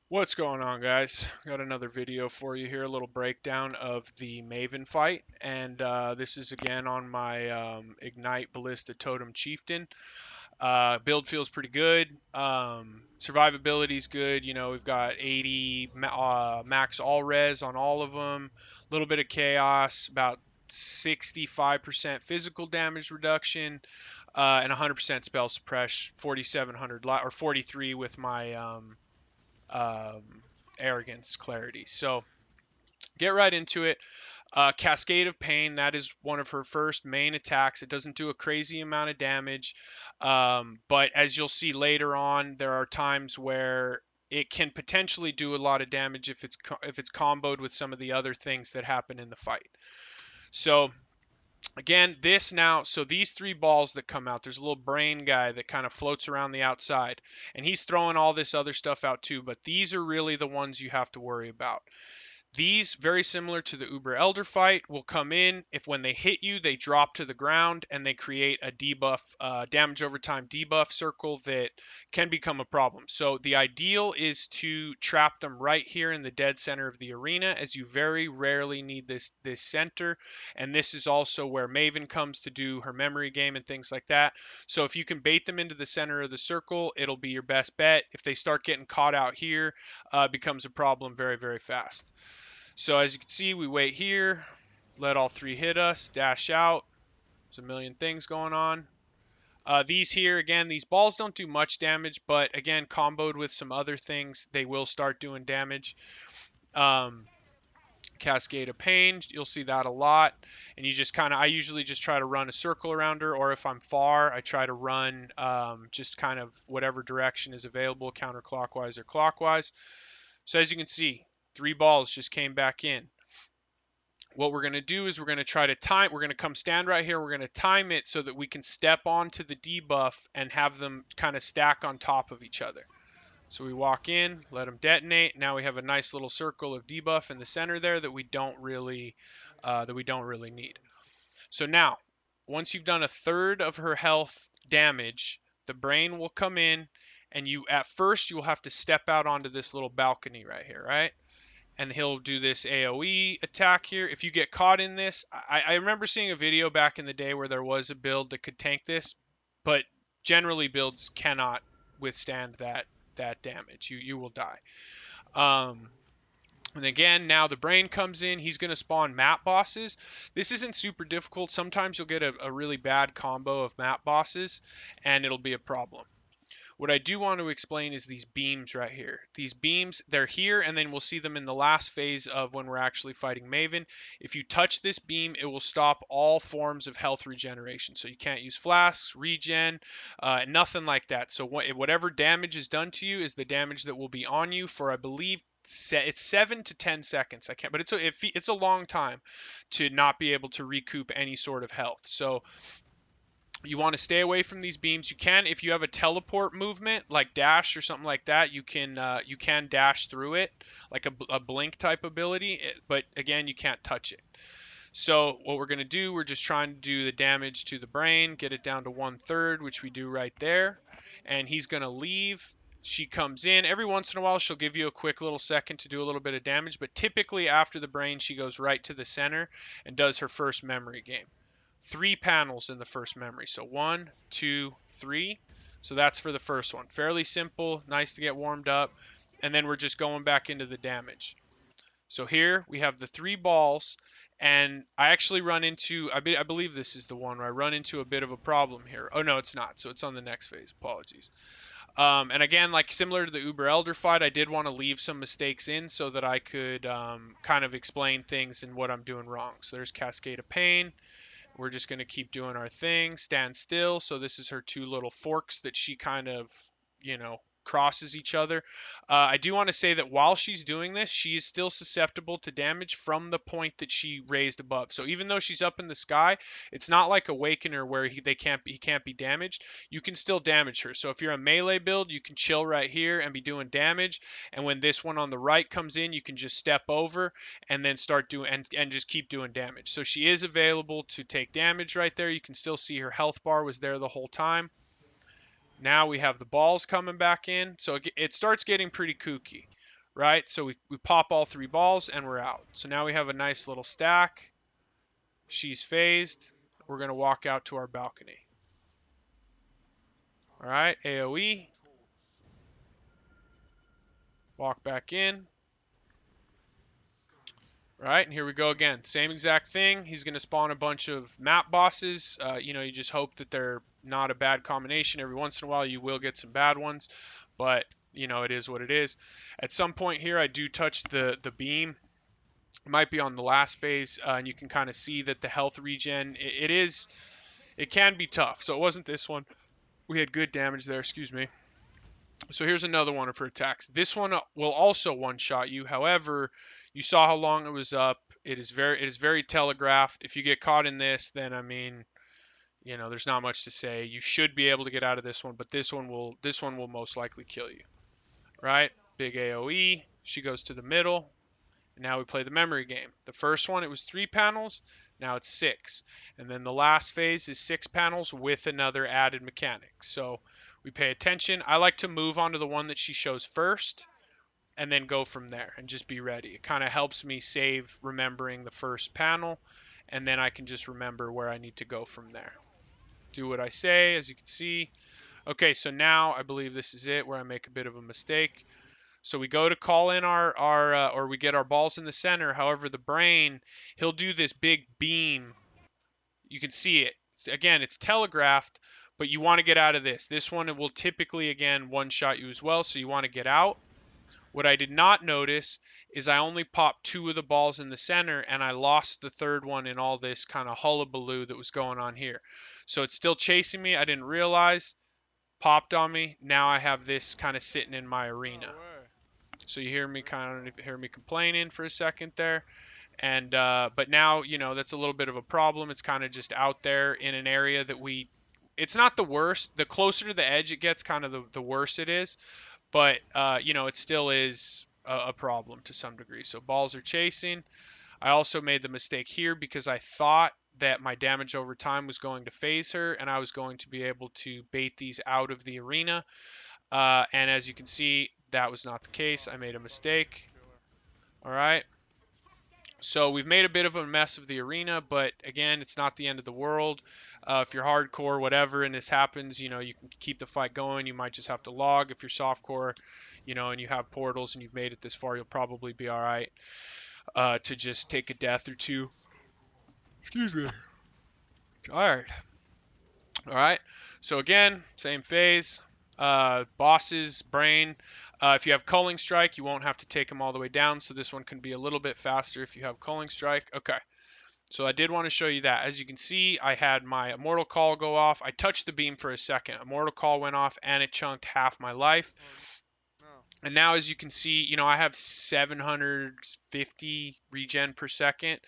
What's going on, guys? Got another video for you here, a little breakdown of the Maven fight, and this is again on my Ignite Ballista Totem Chieftain. Build feels pretty good. Survivability is good. You know, we've got 80 max all res on all of them, a little bit of chaos, about 65% physical damage reduction, and 100% spell suppress, 4,700 or 43 with my um, arrogance clarity. So get right into it. Cascade of Pain, that is one of her first main attacks. It doesn't do a crazy amount of damage, but as you'll see later on, there are times where it can potentially do a lot of damage if it's comboed with some of the other things that happen in the fight. So again, so these three balls that come out, there's a little brain guy that kind of floats around the outside, and he's throwing all this other stuff out too, but these are really the ones you have to worry about. These, very similar to the Uber Elder fight, will come in. If when they hit you, they drop to the ground and they create a debuff, damage over time debuff circle that can become a problem. So the ideal is to trap them right here in the dead center of the arena, as you very rarely need this center. And this is also where Maven comes to do her memory game and things like that. So if you can bait them into the center of the circle, it'll be your best bet. If they start getting caught out here, it becomes a problem very, very fast. So as you can see, we wait here, let all three hit us, dash out. There's a million things going on. These here, again, these balls don't do much damage, but again, comboed with some other things, they will start doing damage. Um, Cascade of Pain, you'll see that a lot. And you just I usually just try to run a circle around her, or if I'm far, I try to run just kind of whatever direction is available, counterclockwise or clockwise. So as you can see, three balls just came back in. What we're going to do is we're going to try to time, we're going to come stand right here. We're going to time it so that we can step onto the debuff and have them kind of stack on top of each other. So we walk in, let them detonate. Now we have a nice little circle of debuff in the center there that we don't really need. So now, once you've done a third of her health damage, the brain will come in, and at first you will have to step out onto this little balcony right here, right? And he'll do this AoE attack here. If you get caught in this, I remember seeing a video back in the day where there was a build that could tank this, but generally builds cannot withstand that damage. You will die. And again, now the brain comes in. He's going to spawn map bosses. This isn't super difficult. Sometimes you'll get a really bad combo of map bosses, and it'll be a problem. What I do want to explain is these beams right here. These beams, they're here, and then we'll see them in the last phase of when we're actually fighting Maven. If you touch this beam, it will stop all forms of health regeneration. So you can't use flasks, regen, nothing like that. So whatever damage is done to you is the damage that will be on you for, I believe, it's 7 to 10 seconds. I can't, but it's a long time to not be able to recoup any sort of health. So you want to stay away from these beams. You can, if you have a teleport movement like dash or something like that, you can dash through it like a blink type ability, but again, you can't touch it. So what we're going to do, we're just trying to do the damage to the brain, get it down to 1/3, which we do right there. And he's going to leave. She comes in. Every once in a while, she'll give you a quick little second to do a little bit of damage, but typically after the brain, she goes right to the center and does her first memory game. 3 panels in the first memory. So 1, 2, 3. So that's for the first one. Fairly simple, nice to get warmed up. And then we're just going back into the damage. So here we have the 3 balls, and I actually run into, I believe this is the one where I run into a bit of a problem here. Oh no, it's not. So it's on the next phase. Apologies. And again, like similar to the Uber Elder fight, I did want to leave some mistakes in so that I could kind of explain things and what I'm doing wrong. So there's Cascade of Pain. We're just going to keep doing our thing. Stand still. So this is her 2 little forks that she kind of, crosses each other. I do want to say that while she's doing this, she is still susceptible to damage from the point that she raised above. So even though she's up in the sky, it's not like Awakener where he can't be damaged. You can still damage her. So if you're a melee build, you can chill right here and be doing damage. And when this one on the right comes in, you can just step over and then start doing and just keep doing damage. So she is available to take damage right there. You can still see her health bar was there the whole time. Now we have the balls coming back in. So it starts getting pretty kooky. right? So we pop all 3 balls and we're out. So now we have a nice little stack. She's phased. We're going to walk out to our balcony. All right, AoE. Walk back in. Right, and here we go again. Same exact thing. He's going to spawn a bunch of map bosses. You know, you just hope that they're not a bad combination. Every once in a while, you will get some bad ones, but you know, it is what it is. At some point here, I do touch the beam. It might be on the last phase, and you can kind of see that the health regen, it can be tough. So it wasn't this one. We had good damage there, excuse me. So here's another one of her attacks. This one will also one-shot you. However, you saw how long it was up. It is very telegraphed. If you get caught in this, then I mean, you know, there's not much to say. You should be able to get out of this one, but this one will most likely kill you. Right? Big AoE. She goes to the middle. And now we play the memory game. The first one, it was 3 panels. Now it's 6. And then the last phase is 6 panels with another added mechanic. So we pay attention. I like to move on to the one that she shows first and then go from there and just be ready. It kind of helps me save remembering the first panel, and then I can just remember where I need to go from there. Do what I say, as you can see. Okay, so now I believe this is it where I make a bit of a mistake. So we go to call in or we get our balls in the center. However, the brain, he'll do this big beam. You can see it. Again, it's telegraphed, but you want to get out of this. This one will typically, again, one-shot you as well, so you want to get out. What I did not notice is I only popped 2 of the balls in the center, and I lost the third one in all this kind of hullabaloo that was going on here. So it's still chasing me. I didn't realize. Popped on me. Now I have this kind of sitting in my arena. So you hear me complaining for a second there. And but now, you know, that's a little bit of a problem. It's kind of just out there in an area that it's not the worst. The closer to the edge it gets, kind of the worse it is. But, you know, it still is a problem to some degree. So balls are chasing. I also made the mistake here because I thought that my damage over time was going to phase her and I was going to be able to bait these out of the arena. And as you can see, that was not the case. I made a mistake. All right. So we've made a bit of a mess of the arena, but again, it's not the end of the world. If you're hardcore, whatever, and this happens, you know, you can keep the fight going. You might just have to log. If you're softcore, you know, and you have portals and you've made it this far, you'll probably be all right to just take a death or 2. Excuse me. All right. All right. So again, same phase. Bosses, brain. If you have culling strike, you won't have to take them all the way down. So this one can be a little bit faster if you have culling strike. Okay. So I did want to show you that. As you can see, I had my Immortal Call go off. I touched the beam for a second. Immortal Call went off and it chunked half my life. And now, as you can see, you know, I have 750 regen per second,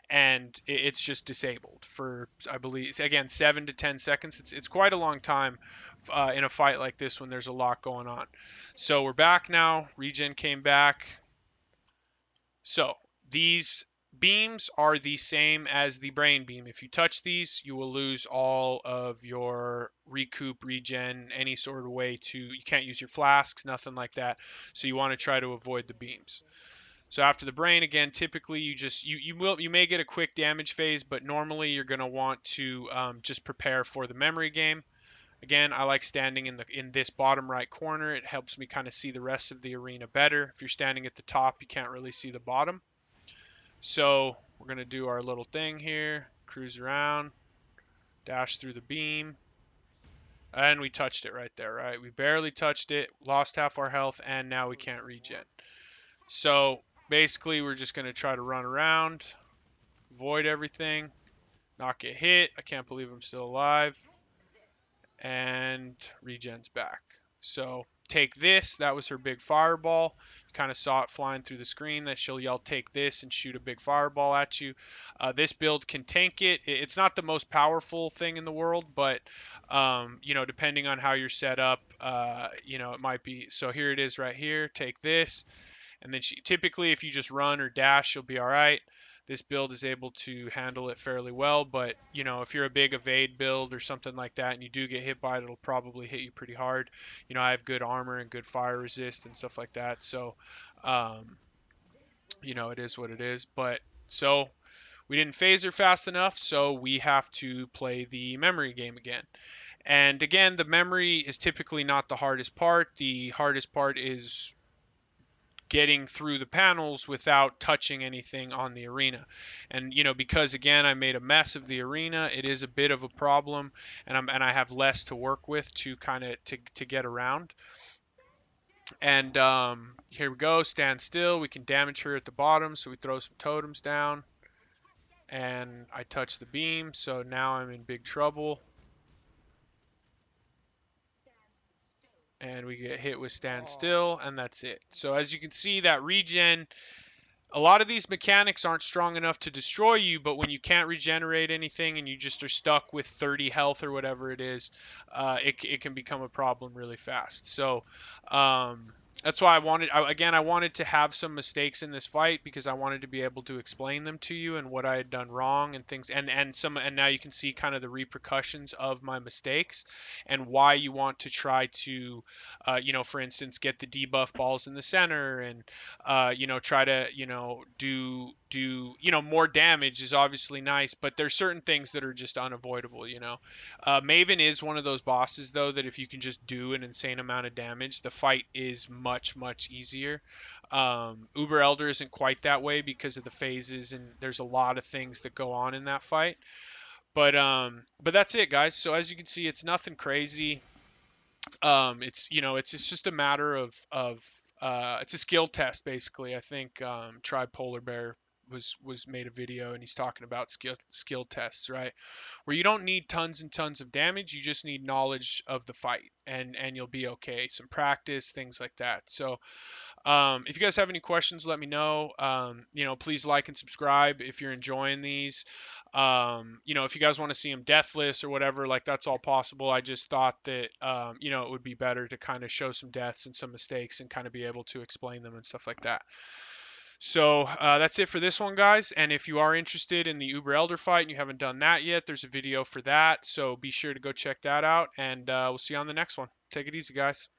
and it's just disabled for, I believe, again, 7 to 10 seconds. It's quite a long time in a fight like this when there's a lot going on. So we're back now. Regen came back. So these beams are the same as the brain beam. If you touch these, you will lose all of your recoup, regen, any sort of way to, you can't use your flasks, nothing like that. So you want to try to avoid the beams. So after the brain, again, typically you may get a quick damage phase, but normally you're going to want to just prepare for the memory game. Again, I like standing in this bottom right corner. It helps me kind of see the rest of the arena better. If you're standing at the top, you can't really see the bottom. So we're going to do our little thing here, cruise around, dash through the beam, and we touched it right there, right? We barely touched it, lost half our health, and now we can't regen. So basically, we're just going to try to run around, avoid everything, not get hit. I can't believe I'm still alive. And regen's back. So take this. That was her big fireball. You kind of saw it flying through the screen that she'll yell, take this, and shoot a big fireball at you. This build can tank it. It's not the most powerful thing in the world, but, you know, depending on how you're set up, you know, it might be. So here it is right here. Take this. And then typically, if you just run or dash, you'll be all right. this build is able to handle it fairly well. But you know, if you're a big evade build or something like that, and you do get hit by it, it'll probably hit you pretty hard. You know, I have good armor and good fire resist and stuff like that, so um, you know, it is what it is. But so we didn't phaser fast enough, so we have to play the memory game again. And again, the memory is typically not the hardest part. The hardest part is getting through the panels without touching anything on the arena. And you know, because again I made a mess of the arena, it is a bit of a problem, and I have less to work with to kind of to get around. And here we go, stand still. We can damage her at the bottom, so we throw some totems down. And I touch the beam, so now I'm in big trouble. And we get hit with stand still, and that's it. So as you can see, that regen, a lot of these mechanics aren't strong enough to destroy you, but when you can't regenerate anything and you just are stuck with 30 health or whatever it is, it can become a problem really fast. So that's why I wanted to have some mistakes in this fight, because I wanted to be able to explain them to you and what I had done wrong and things, and now you can see kind of the repercussions of my mistakes and why you want to try to, you know, for instance, get the debuff balls in the center, and you know, try to, you know, do you know, more damage is obviously nice, but there's certain things that are just unavoidable, you know. Maven is one of those bosses though that if you can just do an insane amount of damage, the fight is much easier. Uber Elder isn't quite that way because of the phases, and there's a lot of things that go on in that fight. But that's it, guys. So as you can see, it's nothing crazy. It's, you know, it's just a matter of it's a skill test basically. I think Tribe Polar Bear was made a video, and he's talking about skill tests, right? Where you don't need tons and tons of damage, you just need knowledge of the fight, and you'll be okay. Some practice, things like that. So if you guys have any questions, let me know. You know, please like and subscribe if you're enjoying these. You know, if you guys want to see them deathless or whatever, like, that's all possible. I just thought that, you know, it would be better to kind of show some deaths and some mistakes and kind of be able to explain them and stuff like that. So that's it for this one, guys. And if you are interested in the Uber Elder fight and you haven't done that yet, there's a video for that. So be sure to go check that out, and we'll see you on the next one. Take it easy, guys.